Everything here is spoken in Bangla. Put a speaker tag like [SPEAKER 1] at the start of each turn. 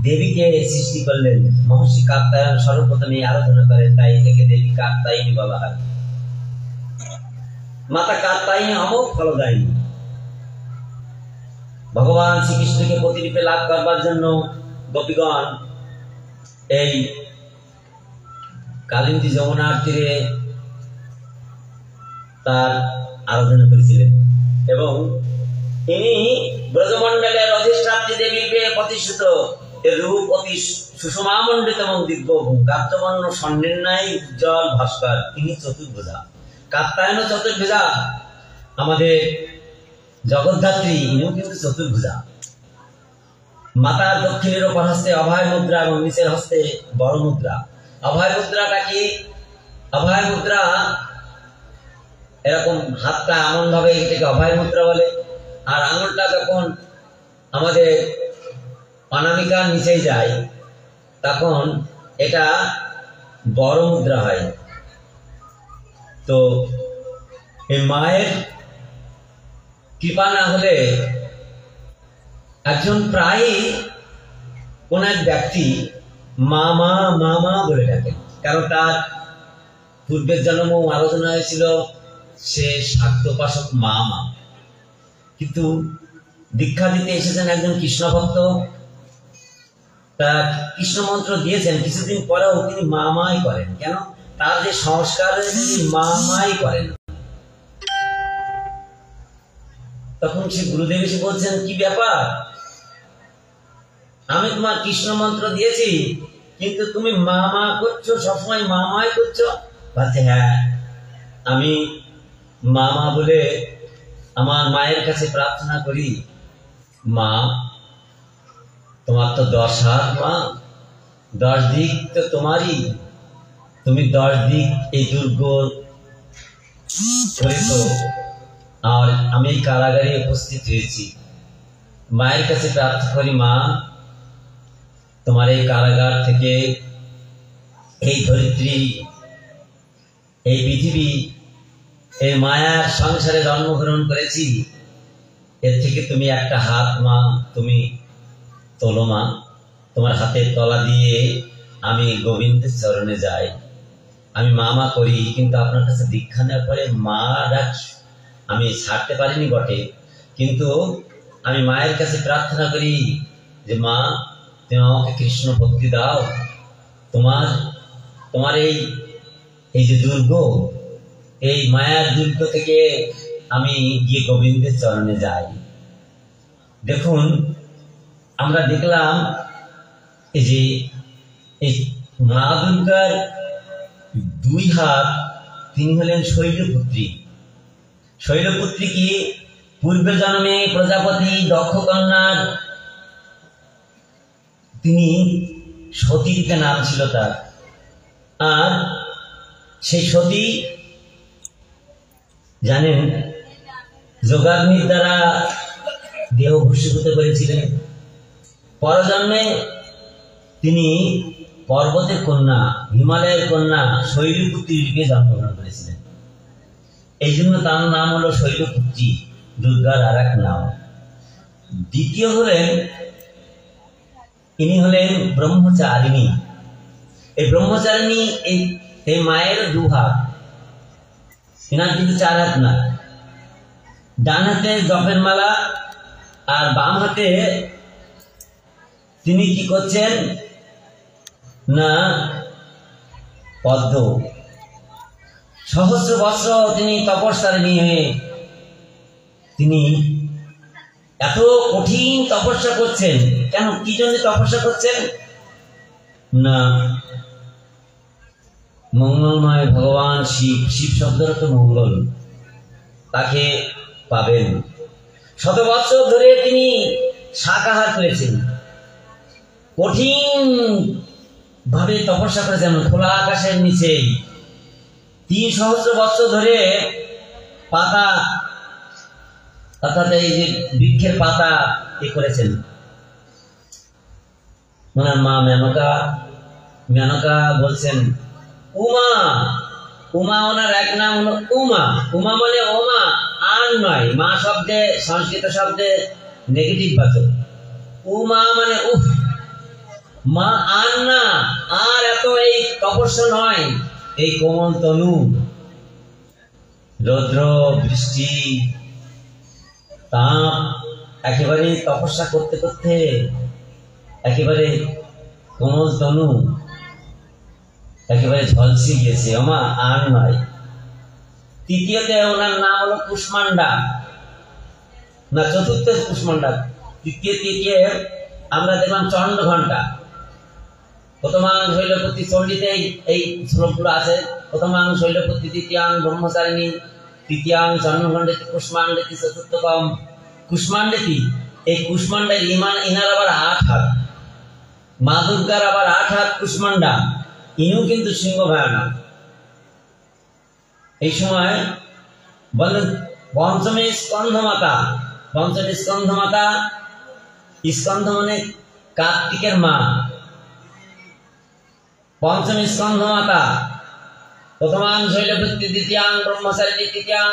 [SPEAKER 1] দেবীকে সৃষ্টি করলেন। মহর্ষি কাত্যায়ন সর্বপ্রথম এই আরাধনা করেন, তাই একে দেবী কাত্যায়নী বলা হয়। মাতা কাত্যায়নী অমোঘ ফলদায়িনী। ভগবান শ্রীকৃষ্ণকে প্রতিরূপে লাভ করবার জন্য গোপীগণ এই কালিন্দী যমুনার তীরে তার আরাধনা করেছিলেন এবং তিনি ব্রজমণ্ডলের অধিষ্ঠাত্রী দেবীকে প্রতিষ্ঠিত। এর রূপ অতি সুষমামণ্ডিত এবং দিব্য, কার্যবর্ণ স্বর্ণের ন্যায় উজ্জ্বল ভাস্কর। তিনি চতুর্ভুজা, কাত্যায়ন চতুর্ভুজা। আমাদের জগদ্ধাত্রী ইনিও কিন্তু চতুর্ভুজা। মাতার দক্ষিণের ওপর হস্তে অভয় মুদ্রা এবং নিচের হস্তে বড় মুদ্রা। অভয় মুদ্রাটা কি? অভয় মুদ্রা এরকম হাতটা এমন ভাবে, এটাকে অভয় মুদ্রা বলে। আর আঙুলটা যখন আমাদের অনামিকার নিচে যায় তখন এটা বড় মুদ্রা হয়। তো এই মায়ের কৃপা না হলে একজন প্রায়ই কোন এক ব্যক্তি মামা মামা বলে ডাকেন, কারণ তার পূর্বের জন্ম আলোচনা হয়েছিল সে শাক্তোপাসক মামা। কিন্তু দীক্ষা দিতে এসেছেন একজন কৃষ্ণ ভক্ত, তার কৃষ্ণ মন্ত্র দিয়েছেন, কিছুদিন পরেও তিনি মামাই করেন। কেন? তার যে সংস্কার তিনি মামাই করেন। তখন সে গুরুদেব এসে বলছেন, কি ব্যাপার, আমি তোমার কৃষ্ণ মন্ত্র দিয়েছি কিন্তু তুমি মামা করছো, সবসময় মামাই করছো। বলছে, হ্যাঁ, আমি মামা বলে আমার মায়ের কাছে প্রার্থনা করি, মা তোমার তো 10 হাত, মা 10 দিক তো তোমারই, তুমি 10 দিক এই দুর্গ করেছ। আর আমি কারাগারে উপস্থিত হয়েছি, মায়ের কাছে প্রার্থনা করি, মা তোমার এই কারাগার থেকে এই ধরিত্রী, এই পৃথিবী, এই মায়ার সংসারে জন্মগ্রহণ করেছি, এর থেকে তুমি একটা হাত মা তুমি তোলো, মা তোমার হাতের তলা দিয়ে আমি গোবিন্দের চরণে যাই। আমি মামা করি, কিন্তু আপনার কাছে দীক্ষা নেওয়ার পরে মা ডাক আমি ছাড়তে পারিনি বটে, কিন্তু আমি মায়ের কাছে প্রার্থনা করি যে মা তুমি আমাকে কৃষ্ণ ভক্তি দাও, তোমার এই যে দুর্গ, এই মায়ার দুর্গ থেকে আমি গিয়ে গোবিন্দের চরণে যাই। দেখুন, আমরা দেখলাম এই যে এই মা দুর্গার 2 হাত, তিনি হলেন শৈলপুত্রী। শৈলপুত্রী কি পূর্বে জন্মে প্রজাপতি দক্ষ কন্যার তিনি সতীতে নাম ছিল তার। আর সেই সতী জানেন যোগাগ্নির দ্বারা দেহ ভূষীভূত করেছিলেন। পরজন্মে তিনি পর্বতের কন্যা, হিমালয়ের কন্যা শৈলপুত্রীকে জন্মগ্রহণ করেছিলেন। এই জন্য তার নাম হলো শৈলপুত্রী, দুর্গার আর এক নাম। দ্বিতীয় হলেন, ইনি হলেন ব্রহ্মচারিণী। এই ব্রহ্মচারিণী এই মায়ের 2 হাত, এনার কিন্তু 4 হাত না। ডান হাতে জপের মালা আর বাম হাতে তিনি কি করছেন না পদ্ম। সহস্র বৎসর তিনি তপস্যারিণী হয়ে তিনি এত কঠিন তপস্যা করছেন। কেন, কি জন্য তপস্যা করছেন না? মঙ্গলময় ভগবান শিব, শিব শব্দের তো মঙ্গল, তাকে পাবেন। 100 বৎসর ধরে তিনি শাকাহার করেছেন, কঠিন ভাবে তপস্যা করেছেন খোলা আকাশের নিচে। 3 সহস্র বৎসর ধরে পাতা, অর্থাৎ এই যে বৃক্ষের পাতা করেছেন। ওনার মা মেনকা বলছেন উমা, উমা ওনার এক নাম হলো উমা। উমা মানে ওমা, আর নয়। মা শব্দে, সংস্কৃত শব্দে নেগেটিভ বাচক। উমা মানে উফ, মা আর না, আর এত এই তপস্যা নয়, এই কোমল তনু, রৌদ্র বৃষ্টি তাপ, একেবারে তপস্যা করতে করতে একেবারে কোমল তনু একেবারে ঝলসে গিয়েছে, আমা আর নয়। তৃতীয়তে ওনার নাম হলো কুষ্মান্ডা, না চতুর্থ কুষ্মান্ডা। তৃতীয় আমরা দেখলাম চন্ড ঘন্টা। প্রথমাং শৈলপতি চণ্ডীতে এই শ্লোকগুলো আছে। প্রথমাং শৈলপতি, দ্বিতীয়াং ব্রহ্মচারিণী, তৃতীয়াং চন্দ্রখণ্ডেতি, কুষ্মান্ডেতি, চতুর্থকম কুষ্মান্ডেতি। এই কুষ্মান্ডের ইনার আবার 8 হাত, মা দুর্গার আবার 8 হাত কুষ্মান্ডা, ইনিও কিন্তু সিংহ ভয়ানক। এই সময় বলেন পঞ্চমী স্কন্ধ মাতা। পঞ্চমী স্কন্ধ মাতা, স্কন্ধ মানে কার্তিকের মা। পঞ্চমী স্কন্ধ মাতা, প্রথমাং শৈলপতি, দ্বিতীয়াং ব্রহ্মচারিণী, তৃতীয়াং